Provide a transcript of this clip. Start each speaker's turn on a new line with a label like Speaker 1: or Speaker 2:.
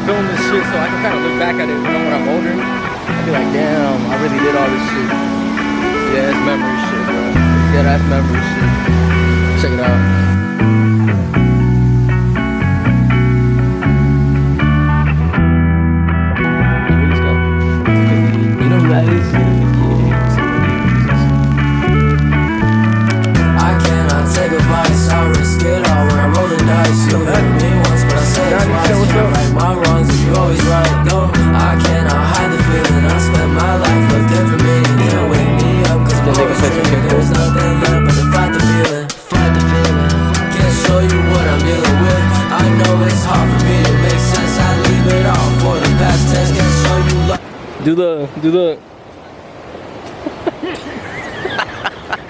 Speaker 1: film this shit so I can kind of look back at it, you know, when I'm older. I'd be like, damn, I really did all this shit. Yeah, it's memory shit, bro. Yeah, that's memory shit. Check it out. You know who that is?
Speaker 2: I cannot take advice, I risk it all when I roll the dice. You heard me once, but I say it twice. Can't right my wrongs if you always right. No, I cannot hide the feeling. I spent my life looking for meaning. Can't wake me up cause my heart's dreaming. There's nothing left but to fight the feeling. Can't show you what I'm dealing with. I know it's hard for me to make sense. I leave it all for the past tense. Can't show you love.
Speaker 1: Do the